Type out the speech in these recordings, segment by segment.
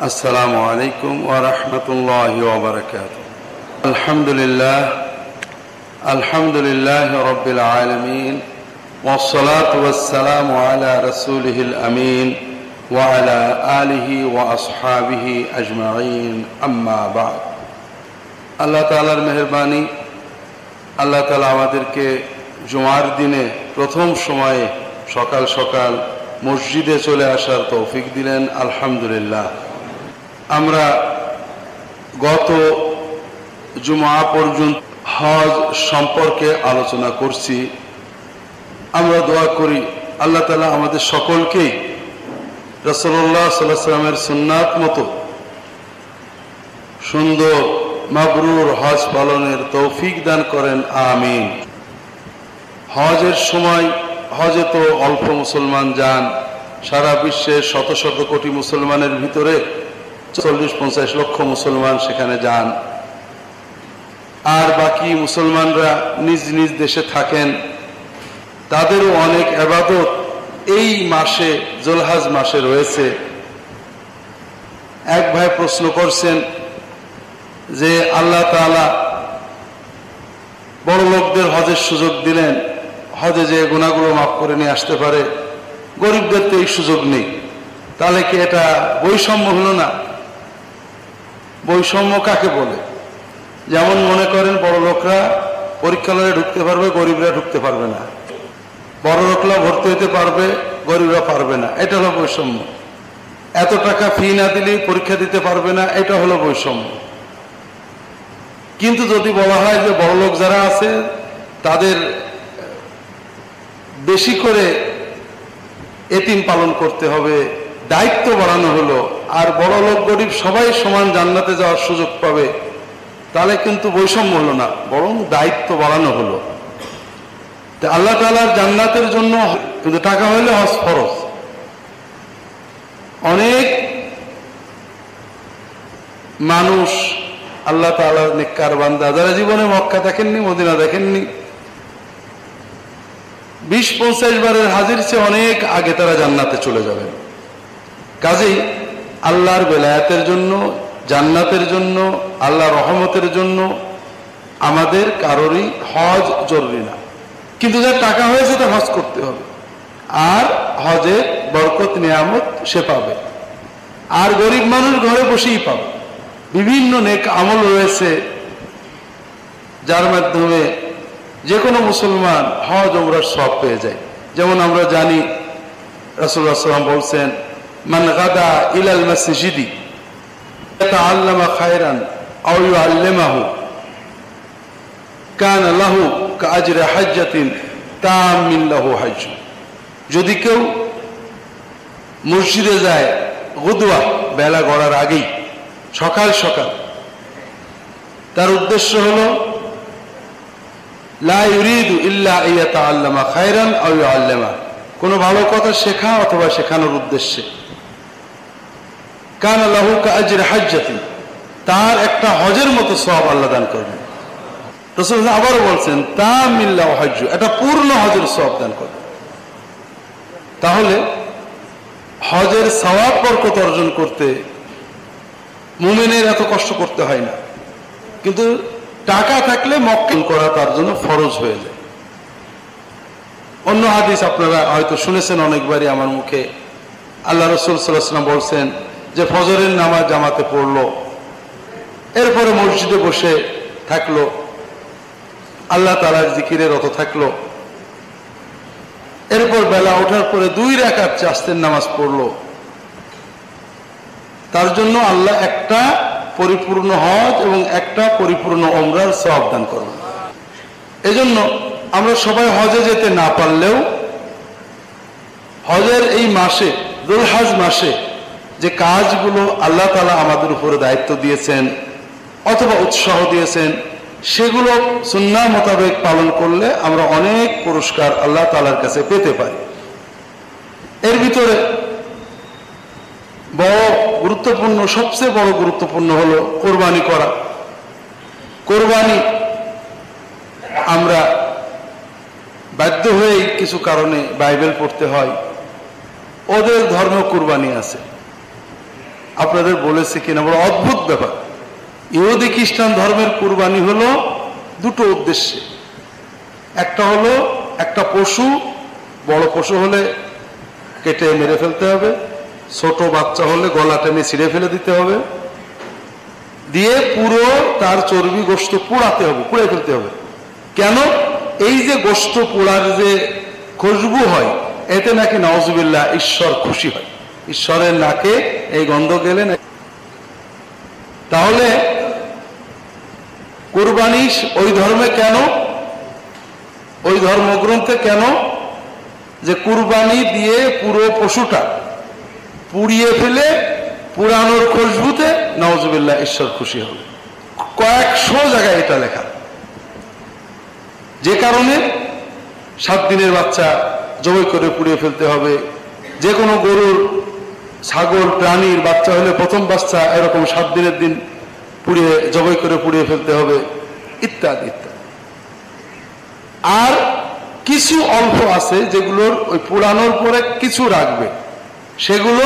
السلام عليكم ورحمة الله وبركاته. الحمد لله رب العالمين والصلاة والسلام على رسوله الأمين وعلى آله وأصحابه أجمعين أما بعد. আল্লাহ তাআলার মেহেরবানি, আল্লাহ তাআলা আমাদেরকে জুমার দিনে প্রথম সময়ে সকাল সকাল মসজিদে চলে আসার তৌফিক দিলেন, আলহামদুলিল্লাহ। আমরা গত জুমা পর্যন্ত হজ সম্পর্কে আলোচনা করছি। আমরা দোয়া করি আল্লাহ তাআলা আমাদের সকলকেই রাসূলুল্লাহ সাল্লাল্লাহু আলাইহি ওয়াসাল্লামের সুন্নাত মতো সুন্দর মাবরুর হজ পালনের তৌফিক দান করেন, আমিন। হজের সময় হজে তো অল্প মুসলমান যান, সারা বিশ্বের শত শত কোটি মুসলমানের ভিতরে 40-50 লক্ষ মুসলমান সেখানে যান, আর বাকি মুসলমানরা নিজ নিজ দেশে থাকেন। তাদেরও অনেক ইবাদত এই মাসে, জুলহজ মাসে রয়েছে। এক ভাই প্রশ্ন করছেন যে আল্লাহ তাআলা বড় লোকদের হজের সুযোগ দিলেন, হজে যে গুনাহগুলো মাফ করে নিয়ে আসতে পারে, গরিবদের তো এই সুযোগ নেই, তাহলে কি এটা বৈষম্য হলো না? বৈষম্য কাকে বলে? যেমন মনে করেন বড় লোকরা পরীক্ষালয়ে ঢুকতে পারবে, গরিবরা ঢুকতে পারবে না, বড় লোকরা ভর্তি হতে পারবে, গরিবরা পারবে না, এটা হলো বৈষম্য। এত টাকা ফি না দিলে পরীক্ষা দিতে পারবে না, এটা হলো বৈষম্য। কিন্তু যদি বলা হয় যে বড় লোক যারা আছে তাদের বেশি করে এতিম পালন করতে হবে, দায়িত্ব বাড়ানো হলো, আর বড় লোক গরিব সবাই সমান জান্নাতে যাওয়ার সুযোগ পাবে, তাহলে কিন্তু বৈষম্য হলো না, বরং দায়িত্ব বাড়ানো হলো। আল্লাহ তাআলার জান্নাতের জন্য কিন্তু টাকা হইলে হজ ফরজ। অনেক মানুষ আল্লাহ তাআলার নেককার বান্দা যারা জীবনে মক্কা দেখেননি, মদিনা দেখেননি, 20-50 বারের হাজির চেয়ে অনেক আগে তারা জান্নাতে চলে যাবেন। কাজেই আল্লাহর বেলায়াতের জন্য, জান্নাতের জন্য, আল্লাহর রহমতের জন্য আমাদের কারোরই হজ জরুরি না। কিন্তু যার টাকা হয়েছে তার হজ করতে হবে, আর হজের বরকত নিয়ামত সে পাবে। আর গরিব মানুষ ঘরে বসেই পাবে। বিভিন্ন নেক আমল রয়েছে যার মাধ্যমে যে কোনো মুসলমান হজ ওমরার সওয়াব পেয়ে যায়। যেমন আমরা জানি রাসূলুল্লাহ সাল্লাল্লাহু আলাইহি ওয়াসাল্লাম বলছেন, মান গাদা ইলাল মসজিদি ইয়াতাআল্লামা খায়রান আও ইউআল্লিমাহু কানা লাহু কাআজরি হাজ্জাতিন তামিন লাহু হজ। যদি কেউ মসজিদে যায় গুদওয়া, বেলা গড়ার আগেই, সকাল সকাল, তার উদ্দেশ্য হলো লা ইউরিদু ইল্লা ইয়াতাআল্লামা খায়রান আও ইউআল্লিমা, কোনো ভালো কথা শেখা অথবা শেখানোর উদ্দেশ্যে, কানা লাহু কাআজরি হাজ্জাতিন, তার একটা হজের মতো সওয়াব আল্লাহ দান করবেন। রাসূলুল্লাহ আবারও বলছেন তামিন লাহু হজ, এটা পূর্ণ হজের সওয়াব দান করবেন। তাহলে হজের সওয়াব বরকত অর্জন করতে মুমিনের এত কষ্ট করতে হয় না, কিন্তু টাকা থাকলে মক্কা করা তার জন্য ফরজ হয়ে যায়। অন্য হাদিস আপনারা হয়তো শুনেছেন অনেকবারই আমার মুখে, আল্লাহ রাসূল সাল্লাল্লাহু আলাইহি ওয়াসাল্লাম বলছেন যে ফজরের নামাজ জামাতে পড়লো, এরপরে মসজিদে বসে থাকলো, আল্লাহ তাআলার জিকিরে রত থাকলো, এরপর বেলা ওঠার পরে 2 রাকাত চাস্তের নামাজ পড়লো, তার জন্য আল্লাহ একটা পরিপূর্ণ হজ এবং একটা পরিপূর্ণ ওমরার সওয়াব দান করবেন। এজন্য আমরা সবাই হজে যেতে না পারলেও হজের এই মাসে, জুলহজ মাসে যে কাজগুলো আল্লাহ তাআলা আমাদের উপরে দায়িত্ব দিয়েছেন অথবা উৎসাহ দিয়েছেন, সেগুলো সুন্নাহ মোতাবেক পালন করলে আমরা অনেক পুরস্কার আল্লাহ তাআলার কাছে পেতে পারি। এর ভিতরে বড় গুরুত্বপূর্ণ, সবচেয়ে বড় গুরুত্বপূর্ণ হলো কোরবানি করা। কোরবানি আমরা বাধ্য হয়ে কিছু কারণে বাইবেল পড়তে হয়, ওদের ধর্ম কুরবানি আছে। আপনাদের বলেছে কিনা, বড় অদ্ভুত ব্যাপার। ইহুদি খ্রিস্টান ধর্মের কুরবানি হলো দুটো উদ্দেশ্যে। একটা হলো একটা পশু, বড় পশু হলে কেটে মেরে ফেলতে হবে, ছোট বাচ্চা হলে গলা টেনে ছিঁড়ে ফেলে দিতে হবে, দিয়ে পুরো তার চর্বি গোশত পোড়াতে হবে, পুড়ে ফেলতে হবে। কেন? এই যে গোশত পোড়ার যে খুশবু হয়, এতে নাকি নাউজুবিল্লাহ ঈশ্বর খুশি হয়, ঈশ্বরের নাকে এই গন্ধ গেলে। তাহলে কুরবানি ওই ধর্মে কেন, ওই ধর্মগ্রন্থে কেন যে কুরবানি দিয়ে পুরো পশুটা পুড়িয়ে ফেলে পুরানোর খুশবুতে নাউজুবিল্লাহ ঈশ্বর খুশি হবে। কয়েকশো জায়গায় এটা লেখা। যে কারণে 7 দিনের বাচ্চা জবাই করে পুড়িয়ে ফেলতে হবে। যে কোনো গরুর, ছাগল, প্রাণীর বাচ্চা হলে প্রথম বাচ্চা এরকম 7 দিনের দিন পুড়িয়ে জবাই করে পুড়িয়ে ফেলতে হবে, ইত্যাদি ইত্যাদি। আর কিছু অল্প আছে যেগুলোর ওই পুরানোর পরে কিছু রাখবে, সেগুলো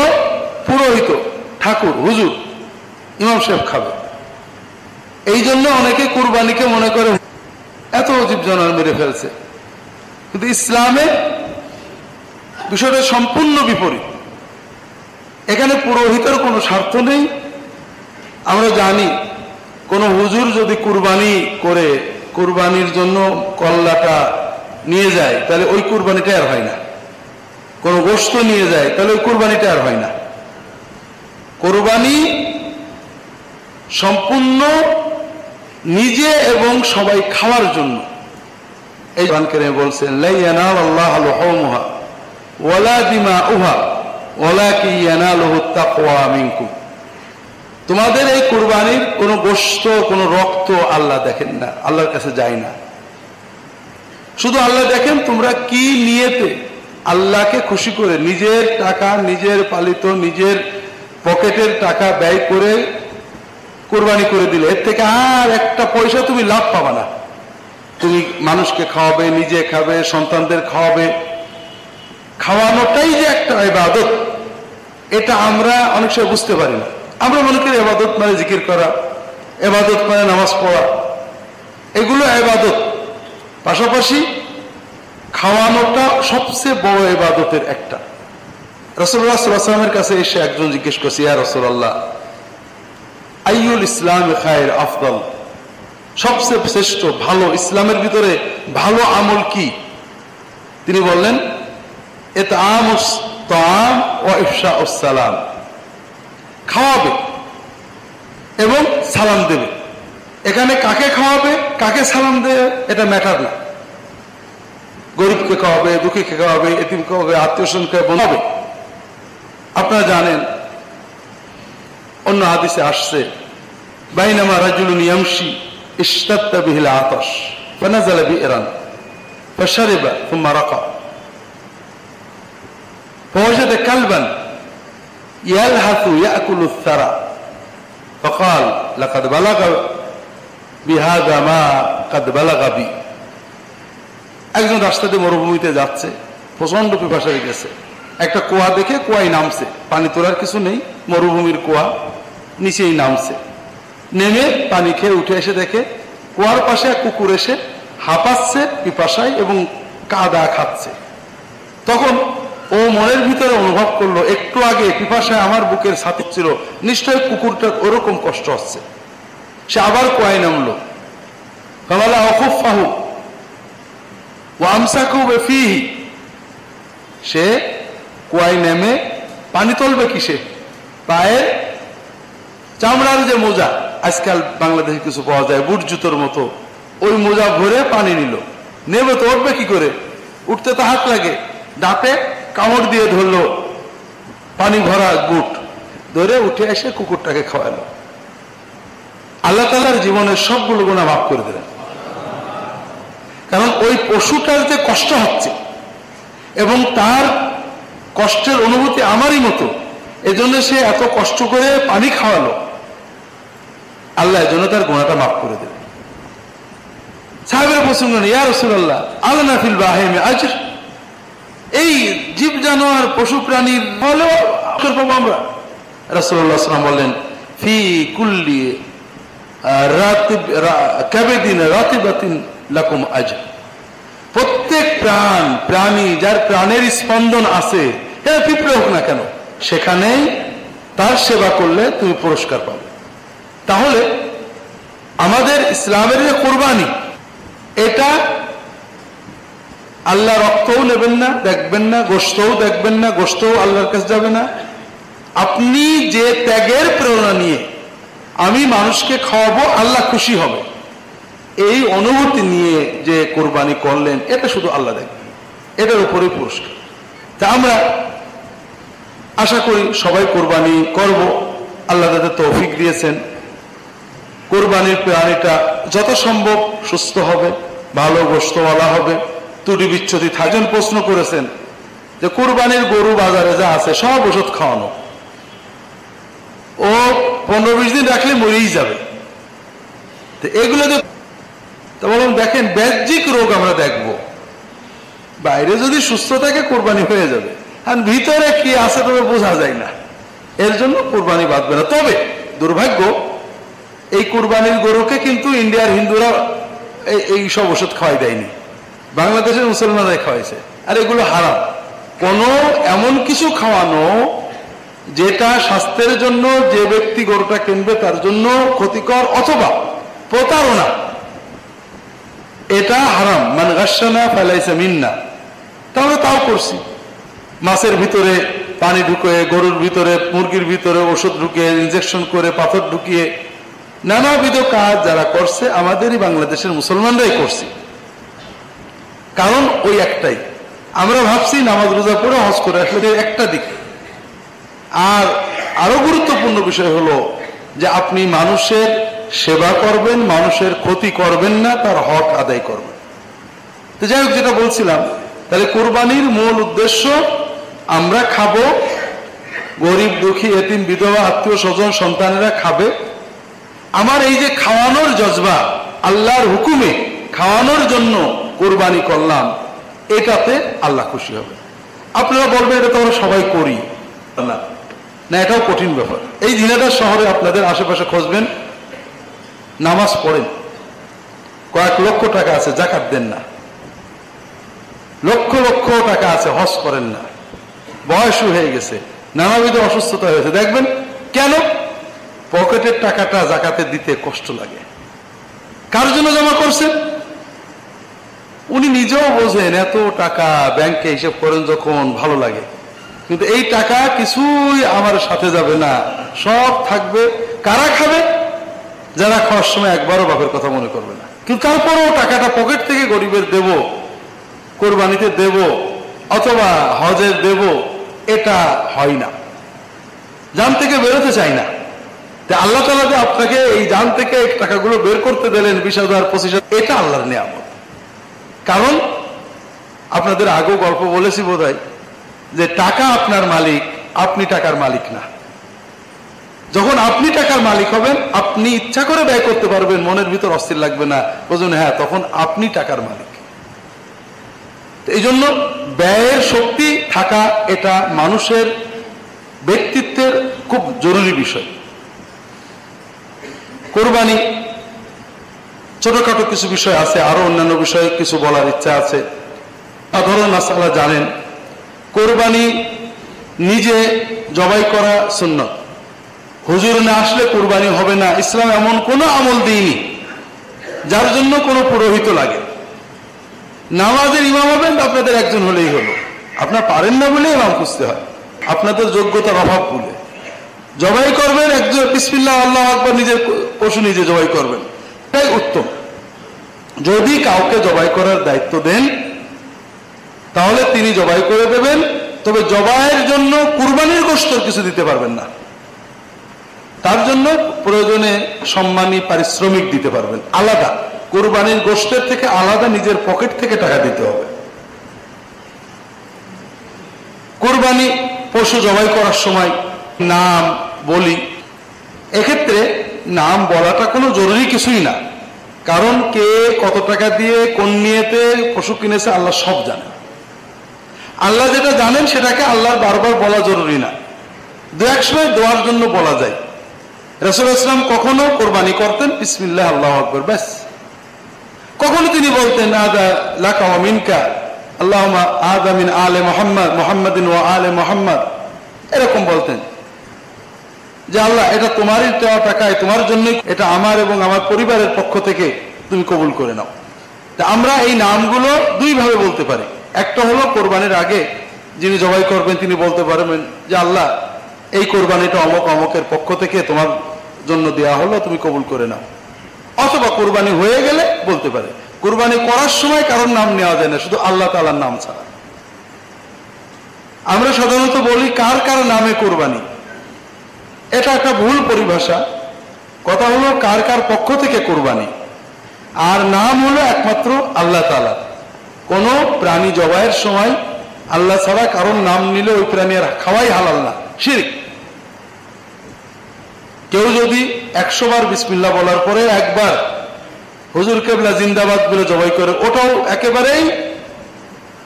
পুরোহিত, ঠাকুর, হুজুর, ইমাম সাহেব খাবে। এই জন্য অনেকে কুরবানিকে মনে করে এত জীব জানোয়ার মেরে ফেলছে, কিন্তু ইসলামে বিষয়টা সম্পূর্ণ বিপরীত। এখানে পুরোহিতের কোনো স্বার্থ নেই। আমরা জানি কোন হুজুর যদি কুরবানি করে কুরবানির জন্য কল্লাটা নিয়ে যায়, তাহলে ওই কুরবানিটা আর হয় না। কোন গোশত নিয়ে যায়, তাহলে ওই কুরবানিটা আর হয় না। কুরবানি সম্পূর্ণ নিজে এবং সবাই খাওয়ার জন্য। এই কোরআন কারীমে বলছেন, লা ইয়ানালুল্লাহু লুহুমুহা ওয়ালা দিমাউহা ওয়ালাকিন ইয়ানালুহু তাকওয়া মিনকুম। তোমাদের এই কুরবানির কোন গোশত, কোন রক্ত আল্লাহ দেখেন না, আল্লাহর কাছে যায় না। শুধু আল্লাহ দেখেন তোমরা কি নিয়েতে আল্লাহকে খুশি করে নিজের টাকা, নিজের পালিত, নিজের পকেটের টাকা ব্যয় করে কুরবানি করে দিলে, এর থেকে আর একটা পয়সা তুমি লাভ পাবা না। তুমি মানুষকে খাওয়াবে, নিজে খাবে, সন্তানদের খাওয়াবে। খাওয়ানোটাই যে একটা ইবাদত, এটা আমরা অনেক সময় বুঝতে পারি না। আমরা মনে করি ইবাদত মানে জিকির করা, ইবাদত মানে নামাজ পড়া, এগুলো ইবাদত। পাশাপাশি খাওয়ানোটা সবচেয়ে বড় ইবাদতের একটা। রাসূলুল্লাহ সাল্লাল্লাহু আলাইহি ওয়াসাল্লামের কাছে এসে একজন জিজ্ঞেস করছে, ইয়া রাসূলুল্লাহ, আইয়ুল ইসলাম খায়র আফদল, সবচেয়ে শ্রেষ্ঠ ভালো ইসলামের ভিতরে ভালো আমল কি? তিনি বললেন, ইতআমুস তাআম ওয়া ইফশাউস সালাম, খাওয়াবে এবং সালাম দেবে। এখানে কাকে খাওয়াবে, কাকে সালাম দেবে, এটা ম্যাটার না। গরিবকে খাওয়াবে, দুঃখীকে খাওয়াবে, এতিমকে খাওয়াবে, আত্মীয়স্বজনকে বোঝাবে। আপনারা জানেন অন্য হাদিসে আসছে, বাইনামা রাজুলুন ইয়ামশি ইশতাদ্দা বিহিল আতাশ ফানাযালা বি'রান ফাশারিবা থুম্মা রাকা ফাওয়াজাদা কালবান ইয়ালহাতু ইয়াকুলু আস-সারা ফাকাল লাকাদ বালাগা বিহাযা মা কাদ বালাগা বি। একজন রাস্তা দিয়ে মরুভূমিতে যাচ্ছে, প্রচন্ড পিপাসা লেগেছে। একটা কুয়া দেখে কুয়ায় নামছে, পানি তোলার কিছু নেই, মরুভূমির কুয়া, নিচেই নামছে। নেমে পানি খেয়ে উঠে এসে দেখে কুয়ার পাশে এক কুকুর এসে হাঁপাচ্ছে পিপাসায় এবং কাদা খাচ্ছে। তখন ও মনের ভিতরে অনুভব করলো, একটু আগে পিপাসায় আমার বুকের ছাতি ছিল, নিশ্চয়ই কুকুরটার ওরকম কষ্ট হচ্ছে। সে আবার কুয়ায় নামলো, ফামালা আখুফাহু ওয়া আমসাকু বিফিহি। সে কুয়ায় নেমে পানি তুলবে কিসে? পায়ের চামড়ার যে মোজা আজকাল বাংলাদেশে কিছু পাওয়া যায়, বুট জুতোর মতো, ওই মোজা ভরে পানি নিল। নেমে তো উঠবে কি করে? উঠতে তো হাত লাগে, দাঁতে কামড় দিয়ে ধরলো পানি ভরা বুট, ধরে উঠে এসে কুকুরটাকে খাওয়ালো। আল্লাহ তাআলার জীবনের সবগুলো গুনাহ মাফ করে দিলেন। কারণ ওই পশুটার যে কষ্ট হচ্ছে এবং তার কষ্টের অনুভূতি আমারই মতো, এজন্য সে এত কষ্ট করে পানি খাওয়ালো, আল্লাহ এজন্য তার গুনাহটা মাফ করে দেবে। সাহাবীরা প্রসঙ্গ নেই, ইয়া রাসূলুল্লাহ আলানা ফিল বাহিমি আজর, এই জীব জানোয়ার পশু প্রাণীর হলেও আজর পাবো আমরা, রাসূলুল্লাহ সাল্লাল্লাহু আলাইহি ওয়াসাল্লাম বললেন, ফি কুল্লি কাবিদিন রাতিবাতিন লাকুম আজর। প্রত্যেক প্রাণী যার প্রাণের স্পন্দন আছে, পিঁপড়ে হোক না কেন, সেখানেই তার সেবা করলে তুমি পুরস্কার পাবে। তাহলে আমাদের ইসলামের যে কোরবানি, এটা আল্লাহ রক্তও নেবেন না, দেখবেন না, গোশতও দেখবেন না, গোশতও আল্লাহর কাছে যাবে না। আপনি যে ত্যাগের প্রেরণা নিয়ে আমি মানুষকে খাওয়াবো, আল্লাহ খুশি হবে, এই অনুভূতি নিয়ে যে কোরবানি করলেন, এটা শুধু আল্লাহ দেখবেন, এটার উপরেই পুরস্কার। তা আমরা আশা করি সবাই কোরবানি করব। আল্লাহ তাদের তৌফিক দিয়েছেন, কোরবানির প্রাণীটা যত সম্ভব সুস্থ হবে, ভালো গোশতওয়ালা হবে, ত্রুটি বিচ্ছুতি থাকজন প্রশ্ন করেছেন যে কোরবানির গরু বাজারে যা আছে সব ওষুধ খাওয়ানো, ও 15-20 দিন রাখলে মরেই যাবে, তো এগুলো তো বললাম দেখেন বাহ্যিক রোগ আমরা দেখব, বাইরে যদি সুস্থ থাকে কোরবানি হয়ে যাবে, আর ভিতরে কি আছে তবে বোঝা যায় না, এর জন্য কোরবানি বাঁধবে না। তবে দুর্ভাগ্য, এই কোরবানির গরুকে কিন্তু ইন্ডিয়ার হিন্দুরা এই সব ওষুধ খাওয়াই দেয়নি, বাংলাদেশের মুসলমানরাই খাওয়াইছে। আর এগুলো হারাম। কোন এমন কিছু খাওয়ানো যেটা স্বাস্থ্যের জন্য, যে ব্যক্তি গরুটা কিনবে তার জন্য ক্ষতিকর অথবা প্রতারণা, এটা হারাম। মান গাশশানা ফালাইসা মিন্না। তাহলে তাও করছি, মাছের ভিতরে পানি ঢুকিয়ে, গরুর ভিতরে, মুরগির ভিতরে ওষুধ ঢুকিয়ে, ইনজেকশন করে, পাথর ঢুকিয়ে, নানাবিধ কাজ যারা করছে আমাদেরই বাংলাদেশের মুসলমানরাই করছে। কারণ ওই একটাই, আমরা ভাবছি নামাজ রোজা পড়ে হজ করে আসলে একটা দিক। আর আরো গুরুত্বপূর্ণ বিষয় হলো যে আপনি মানুষের সেবা করবেন, মানুষের ক্ষতি করবেন না, তার হক আদায় করবেন। তো যাই হোক, যেটা বলছিলাম, তাহলে কোরবানির মূল উদ্দেশ্য আমরা খাবো, গরিব দুঃখী এতিম বিধবা আত্মীয় স্বজন সন্তানেরা খাবে। আমার এই যে খাওয়ানোর জজবা, আল্লাহর হুকুমে খাওয়ানোর জন্য কোরবানি করলাম, এটাতে আল্লাহ খুশি হবে। আপনারা বলবেন এটা তো আমরা সবাই করি, না না, এটাও কঠিন ব্যাপার। এই ঝিনাইদহ শহরে আপনাদের আশেপাশে খুঁজবেন, নামাজ পড়েন, কয়েক লক্ষ টাকা আছে, যাকাত দেন না, লক্ষ লক্ষ টাকা আছে, হজ করেন না, বয়স হয়ে গেছে, নানাবিধ অসুস্থতা হয়েছে, দেখবেন কেন? পকেটের টাকাটা যাকাতে দিতে কষ্ট লাগে। কার জন্য জমা করছেন? উনি নিজেও বোঝেন এত টাকা ব্যাংকে হিসাব করেন যখন ভালো লাগে, কিন্তু এই টাকা কিছুই আমার সাথে যাবে না, সব থাকবে। কারা খাবে? যারা খাওয়ার সময় একবারও বাপের কথা মনে করবে না। কিন্তু তারপরেও টাকাটা পকেট থেকে গরিবের দেব, কোরবানিতে দেব, অথবা হজের দেব, এটা হয় না, জান থেকে বেরোতে চাই না। আল্লাহ তাআলা যে আপনাকে এই জান থেকে টাকাগুলো বের করতে দিলেন 20,000 25,000, এটা আল্লাহর নিয়ামত। কারণ আপনাদের আগেও গল্প বলেছি বোধহয়, যে টাকা আপনার মালিক, আপনি টাকার মালিক না। যখন আপনি টাকার মালিক হবেন, আপনি ইচ্ছা করে ব্যয় করতে পারবেন, মনের ভিতর অস্থির লাগবে না, বুঝুন, হ্যাঁ, তখন আপনি টাকার মালিক। এই জন্য ব্যয়ের শক্তি থাকা, এটা মানুষের ব্যক্তিত্বের খুব জরুরি বিষয়। কোরবানি ছোটখাটো কিছু বিষয় আছে, আরো অন্যান্য বিষয়ে কিছু বলার ইচ্ছা আছে। সাধারণ মাসালা জানেন, কোরবানি নিজে জবাই করা সুন্নত। হুজুর না আসলে কোরবানি হবে না, ইসলাম এমন কোনো আমল দিইনি যার জন্য কোনো পুরোহিত লাগে। নামাজের ইমাম হবেন আপনাদের একজন হলেই হলো, আপনার পারেন না বলে ইমাম খুঁজতে হয়, আপনাদের যোগ্যতার অভাব বলে। জবাই করবেন একজন, বিসমিল্লাহ আল্লাহু আকবার, নিজের পশু নিজে জবাই করবেন, এটাই উত্তম। যদি কাউকে জবাই করার দায়িত্ব দেন তাহলে তিনি জবাই করে দেবেন, তবে জবাইয়ের জন্য কুরবানির গোশত কিছু দিতে পারবেন না, তার জন্য প্রয়োজনে সম্মানী পারিশ্রমিক দিতে পারবেন আলাদা, কুরবানির গোশতের থেকে আলাদা নিজের পকেট থেকে টাকা দিতে হবে। কুরবানি পশু জবাই করার সময় নাম বলি, এক্ষেত্রে নাম বলাটা কোনো জরুরি কিছুই না, কারণ কে কত টাকা দিয়ে কোন নিয়তে পশু কিনেছে আল্লাহ সব জানেন। আল্লাহ যেটা জানেন সেটাকে আল্লাহর বারবার বলা জরুরি না। দু এক সময় দোয়ার জন্য বলা যায়। রাসূল ইসলাম কখনো কোরবানি করতেন বিসমিল্লাহ আল্লাহু আকবার ব্যাস। কখনো তিনি বলতেন আদা লাকা ওয়া মিনকা আল্লাহুম্মা আদা মিন আলে মুহাম্মদ মুহাম্মাদিন ওয়া আলে মুহাম্মদ, এরকম বলতেন যে আল্লাহ এটা তোমারই দেওয়া টাকায়, তোমার জন্যই, এটা আমার এবং আমার পরিবারের পক্ষ থেকে তুমি কবুল করে নাও। তা আমরা এই নামগুলো দুইভাবে বলতে পারি। একটা হলো কোরবানির আগে যিনি জবাই করবেন তিনি বলতে পারবেন যে আল্লাহ এই কোরবানিটা অমুক অমুকের পক্ষ থেকে তোমার জন্য দেওয়া হলো, তুমি কবুল করে নাও। অথবা কোরবানি হয়ে গেলে বলতে পারে। কোরবানি করার সময় কারোর নাম নেওয়া যায় না, শুধু আল্লাহ তাআলার নাম ছাড়া। আমরা সাধারণত বলি কার কার নামে কোরবানি, এটা একটা ভুল পরিভাষা। কথা হলো কার কার পক্ষ থেকে কোরবানি, আর নাম হলো একমাত্র আল্লাহ তাআলা। কোন প্রাণী জবাইয়ের সময় আল্লাহ ছাড়া কারোর নাম নিলে ওই প্রাণী আর খাওয়াই হালাল না, শিরক। কেউ যদি 100 বার বিসমিল্লাহ বলার পরে একবার হুজুর কেবলা জিন্দাবাদ বলে জবাই করে, ওটাও একেবারেই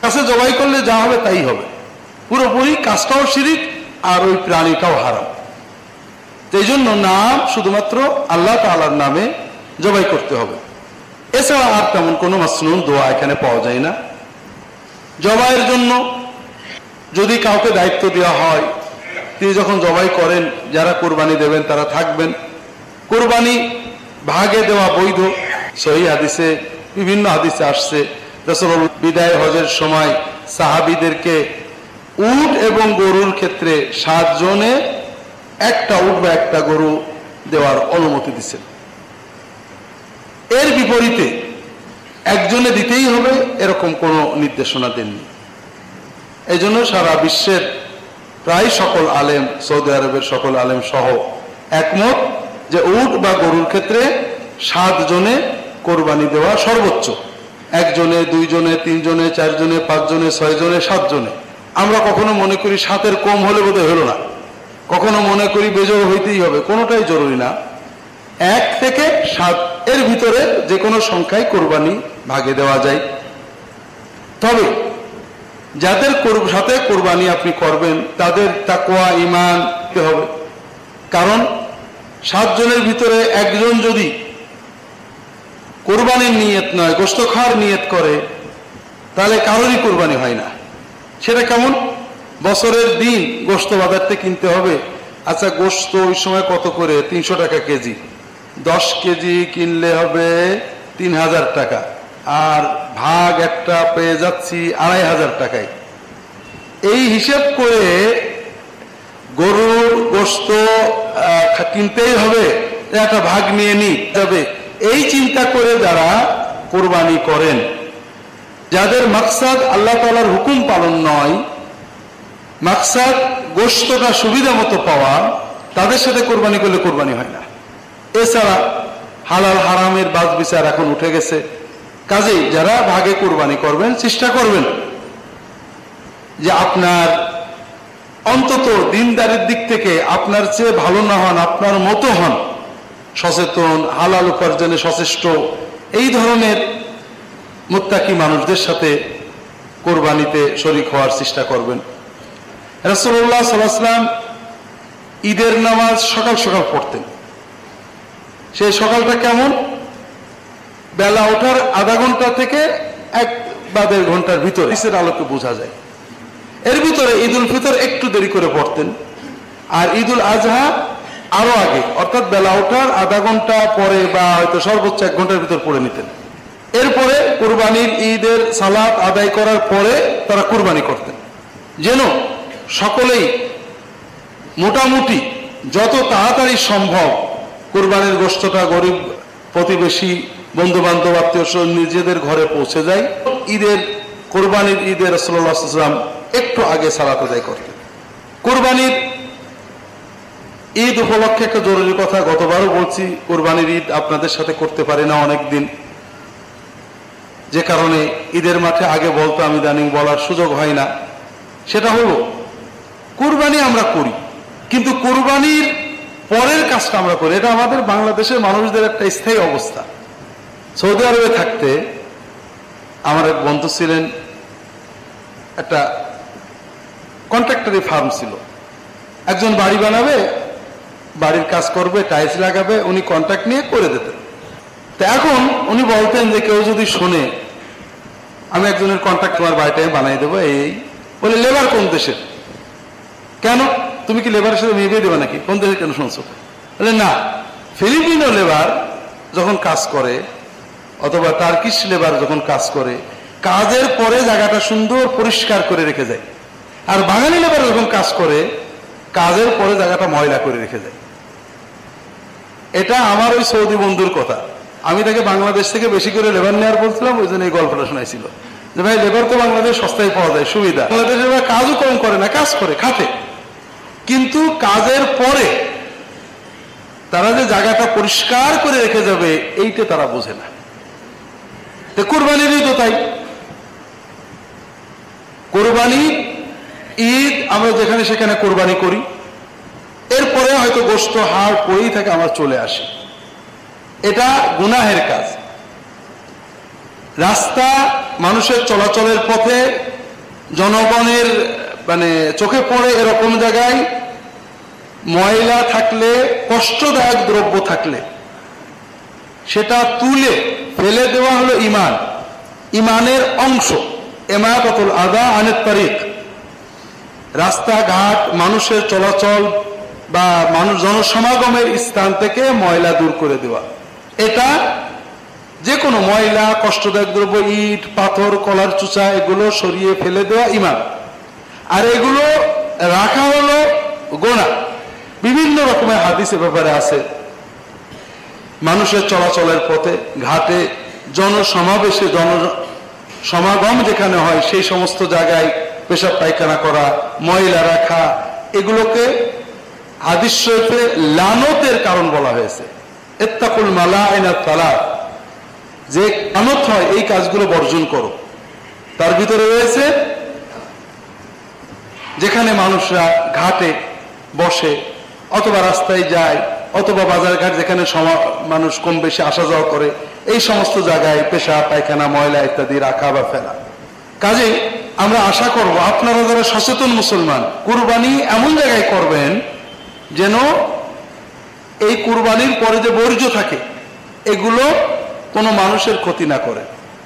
কাছে জবাই করলে যা হবে তাই হবে, পুরোপুরি কাজটাও শিরক আর ওই প্রাণীটাও হারাম। এই জন্য নাম শুধুমাত্র আল্লাহ তাআলার নামে জবাই করতে হবে। এছাড়া আর তেমন কোনো মাসনুন দোয়া এখানে পাওয়া যায় না। জবাইয়ের জন্য যদি কাউকে দায়িত্ব দেওয়া হয়, তিনি যখন জবাই করেন যারা কোরবানি দেবেন তারা থাকবেন। কোরবানি ভাগে দেওয়া বৈধ, সহিহ হাদিসে বিভিন্ন হাদিসে আসছে রাসূলুল্লাহ বিদায় হজের সময় সাহাবীদেরকে উট এবং গরুর ক্ষেত্রে 7 জনে একটা উট বা একটা গরু দেওয়ার অনুমতি দিচ্ছেন। এর বিপরীতে একজনে দিতেই হবে এরকম কোনো নির্দেশনা দেননি। এই জন্য সারা বিশ্বের প্রায় সকল আলেম, সৌদি আরবের সকল আলেম সহ একমত যে উট বা গরুর ক্ষেত্রে 7 জনে কোরবানি দেওয়া সর্বোচ্চ। 1 জনে, 2 জনে, 3 জনে, 4 জনে, 5 জনে, 6 জনে, 7 জনে। আমরা কখনো মনে করি 7-এর কম হলে বোধহয় হলো না, কখনো মনে করি বেজোর হইতেই হবে, কোনোটাই জরুরি না। 1 থেকে 7 এর ভিতরে যে কোনো সংখ্যায় কোরবানি ভাগে দেওয়া যায়। তবে যাদের সাথে কোরবানি আপনি করবেন তাদের তাকওয়া ঈমান হতে হবে। কারণ 7 জনের ভিতরে একজন যদি কোরবানির নিয়ত নয়, গোশত খাওয়ার নিয়ত করে, তাহলে কারোরই কোরবানি হয় না। সেটা কেমন? বছরের দিন গোশত বাজার থেকে কিনতে হবে। আচ্ছা, গোশত ওই সময় কত করে? 300 টাকা কেজি। 10 কেজি কিনলে হবে 3000 টাকা, আর ভাগ একটা পেয়ে যাচ্ছি 2500 টাকায়। এই হিসেব করে গরুর গোশত কিনতেই হবে, একটা ভাগ নিয়ে নি যাবে, এই চিন্তা করে যারা কোরবানি করেন, যাদের মাকসাদ আল্লাহ তাআলার হুকুম পালন নয়, মাকসাদ গোশতটা সুবিধা মতো পাওয়া, তাদের সাথে কোরবানি করলে কোরবানি হয় না। এছাড়া হালাল হারামের বাজ বিচার এখন উঠে গেছে। কাজেই যারা ভাগে কোরবানি করবেন চেষ্টা করবেন যে আপনার অন্তত দিনদারির দিক থেকে আপনার চেয়ে ভালো না হন, আপনার মতো হন, সচেতন, হালাল উপার্জনে সচেষ্ট, এই ধরনের মুত্তাকি মানুষদের সাথে কোরবানিতে শরীক হওয়ার চেষ্টা করবেন। রাসূলুল্লাহ সাল্লাল্লাহু আলাইহি ওয়াসাল্লাম ঈদের নামাজ সকাল সকাল পড়তেন। সেই সকালটা কেমন? বেলা ওঠার আধা ঘন্টা থেকে 1 বা 1.5 ঘন্টার ভিতরে ইসের আলোকে বোঝা যায়। এর ভিতরে ঈদুল ফিতর একটু দেরি করে পড়তেন, আর ঈদুল আজহা আরো আগে, অর্থাৎ বেলা ওঠার আধা ঘন্টা পরে বা হয়তো সর্বোচ্চ 1 ঘন্টার ভিতর পড়ে নিতেন। এরপরে কুরবানির ঈদের সালাত আদায় করার পরে তারা কুরবানি করতেন, যেন সকলেই মোটামুটি যত তাড়াতাড়ি সম্ভব কুরবানির গোশতটা গরিব প্রতিবেশী, বন্ধু বান্ধব, আত্মীয় স্বজন নিজেদের ঘরে পৌঁছে যায়। কোরবানির ঈদে রাসূলুল্লাহ সাল্লাল্লাহু আলাইহি ওয়াসাল্লাম একটু আগে সালাত আদায় করতেন। কোরবানির ঈদ উপলক্ষে একটা জরুরি কথা গতবারও বলছি, কোরবানির ঈদ আপনাদের সাথে করতে পারি না অনেকদিন, যে কারণে ঈদের মাঠে আগে বলতাম, ইদানিং বলার সুযোগ হয় না। সেটা হলো কোরবানি আমরা করি, কিন্তু কোরবানির পরের কাজটা আমরা করি। এটা আমাদের বাংলাদেশের মানুষদের একটা স্থায়ী অবস্থা। সৌদি আরবে থাকতে আমার এক বন্ধু ছিলেন, একটা কন্ট্রাক্টরি ফার্ম ছিল। একজন বাড়ি বানাবে, বাড়ির কাজ করবে, টাইলস লাগাবে, উনি কন্ট্রাক্ট নিয়ে করে দিতেন। তো এখন উনি বলতেন যে কেউ যদি শোনে আমি একজনের কন্ট্রাক্ট তোমার বাড়িটা বানাই দেবো, এই বলে লেবার কোন দেশের, কেন তুমি কি লেবারের সাথে মেয়ে বিয়ে দেবে নাকি, কোন দেশে কেন শুনছো? বলে না, ফিলিপিনো লেবার যখন কাজ করে অথবা টার্কিশ লেবার যখন কাজ করে, কাজের পরে জায়গাটা সুন্দর পরিষ্কার করে রেখে যায়, আর বাঙালি লেবার যখন কাজ করে কাজের পরে জায়গাটা ময়লা করে রেখে যায়। এটা আমার ওই সৌদি বন্ধুর কথা। আমি তাকে বাংলাদেশ থেকে বেশি করে লেবার নেওয়ার বলছিলাম, ওই জন্য এই গল্পটা শোনাইছিল যে ভাই লেবার তো বাংলাদেশ সস্তায় পাওয়া যায়, সুবিধা। বাংলাদেশের কাজও কম করে না, কাজ করে খাতে, কিন্তু কাজের পরে তারা যে জায়গাটা পরিষ্কার করে রেখে যাবে এইটা তারা বোঝে না। তো কোরবানিরই তো তাই, কোরবানি ঈদ আমরা যেখানে সেখানে কোরবানি করি, এরপরে হয়তো গোশত হাড় পড়েই থাকে, আমরা চলে আসি, এটা গুনাহের কাজ। রাস্তা মানুষের চলাচলের পথে জনগণের চোখে পড়ে এরকম জায়গায় ময়লা থাকলে, কষ্টদায়ক দ্রব্য থাকলে সেটা তুলে ফেলে দেওয়া হলো ইমান, ইমানের অংশ। ইমাতাতুল আযা আনিত তারিক, রাস্তাঘাট মানুষের চলাচল বা মানুষ জনসমাগমের স্থান থেকে ময়লা দূর করে দেওয়া, এটা যে কোনো ময়লা, কষ্টদায়ক দ্রব্য, ইট পাথর কলার চুচা এগুলো সরিয়ে ফেলে দেওয়া ইমান। আর এগুলো রাখা হলো গুনাহ। বিভিন্ন রকমের হাদিসের ব্যাপারে আছে, মানুষের চলাচলের পথে, ঘাটে, জনসমাবেশে, জনসমাগম যেখানে হয় সেই সমস্ত জায়গায় পেশাব পায়খানা করা, ময়লা রাখা, এগুলোকে হাদিস শরীফে লানতের কারণ বলা হয়েছে। ইত্তাকুল মালাইনাত তালাত, যে লানত হয় এই কাজগুলো বর্জন করো। তার ভিতরে রয়েছে যেখানে মানুষরা ঘাটে বসে অথবা রাস্তায় যায় অথবা বাজারঘাট যেখানে মানুষ কম বেশি আসা যাওয়া করে, এই সমস্ত জায়গায় পেশাব পায়খানা, ময়লা ইত্যাদি রাখা বা ফেলা। কাজেই আমরা আশা করব আপনারা যারা সচেতন মুসলমান, কুরবানি এমন জায়গায় করবেন যেন এই কুরবানির পরে যে বর্জ্য থাকে এগুলো কোনো মানুষের ক্ষতি না করে,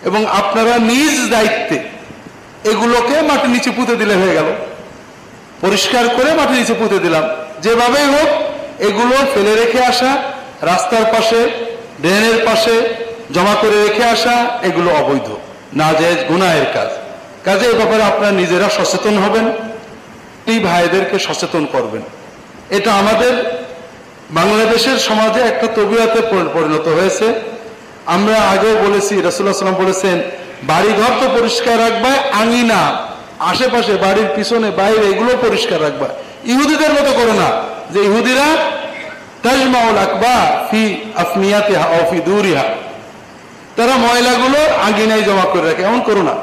এবং আপনারা নিজ দায়িত্বে এগুলোকে মাটির নিচে পুঁতে দিলে হয়ে গেল। পরিষ্কার করে মাটির নিচে পুঁতে দিলাম, যেভাবেই হোক এগুলো ফেলে রেখে আসা, রাস্তার পাশে, ড্রেনের পাশে জমা করে রেখে আসা, এগুলো অবৈধ, নাজায়েজ, গুনাহের কাজ। কাজে এই ব্যাপারে আপনারা নিজেরা সচেতন হবেন, এই ভাইদেরকে সচেতন করবেন। এটা আমাদের বাংলাদেশের সমাজে একটা তবিয়তে পরিণত হয়েছে। আমরা আগেও বলেছি, রাসূলুল্লাহ সাল্লাল্লাহু আলাইহি ওয়াসাল্লাম বলেছেন বাড়িঘর তো পরিষ্কার রাখবা, আঙিনা, আশেপাশে, বাড়ির পিছনে, বাইরে এগুলো পরিষ্কার রাখবা। ইহুদিদের মতো করো না, যে ইহুদিরা তাজমাউল আকবা ফি আফনিয়াতিহা আও ফি দুরিহা, তারা ময়লাগুলো আঙিনায় জমা করে রাখে, এমন করো না।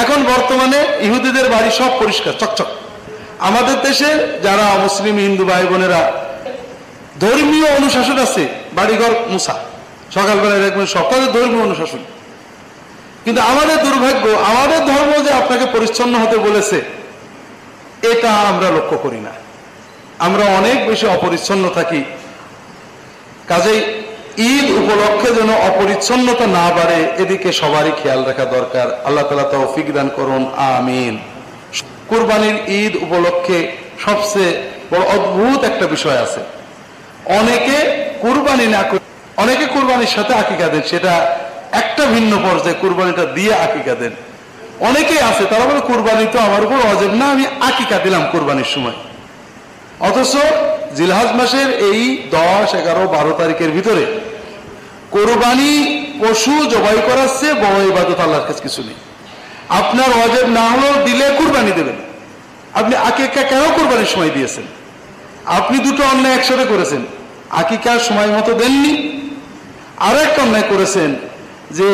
এখন বর্তমানে ইহুদিদের বাড়ি সব পরিষ্কার চকচক। আমাদের দেশে যারা মুসলিম হিন্দু ভাই বোনেরা ধর্মীয় অনুশাসন আছে, বাড়িঘর মুসা, সকালবেলায় দেখবেন সকালে ধর্মীয় অনুশাসন। কিন্তু আমাদের দুর্ভাগ্য, আমাদের ধর্ম যে আপনাকে পরিচ্ছন্ন হতে বলেছে এটা আমরা লক্ষ্য করি না, আমরা অনেক বেশি অপরিচ্ছন্ন থাকি। কাজেই ঈদ উপলক্ষে যেন অপরিচ্ছন্নতা না বাড়ে এদিকে সবারই খেয়াল রাখা দরকার। আল্লাহ তাআলা তৌফিক দান করুন, আমিন। কুরবানির ঈদ উপলক্ষে সবচেয়ে বড় অদ্ভুত একটা বিষয় আছে, অনেকে কুরবানি না করে, অনেকে কুরবানির সাথে আকিকা দেন, সেটা একটা ভিন্ন পর্যায়ে, কুরবানিটা দিয়ে আকিকা দেন। অনেকেই আছে তারা বলে কুরবানি তো আমার উপর ওয়াজিব না, আমি আকিকা দিলাম কুরবানির সময়। অথচ জিলহজ মাসের এই 10, 11, 12 তারিখের ভিতরে কোরবানি পশু জবাই করার চেয়ে বড় ইবাদত আল্লাহর কাছে কিছু নেই। আপনার ওয়াজিব না হলেও দিলে কুরবানি দেবেন। আপনি আকিকা কেন কুরবানির সময় দিয়েছেন? আপনি দুটো অন্যায় একসাথে করেছেন, আকিকার সময় মতো দেননি, আর একটা অন্যায় করেছেন যে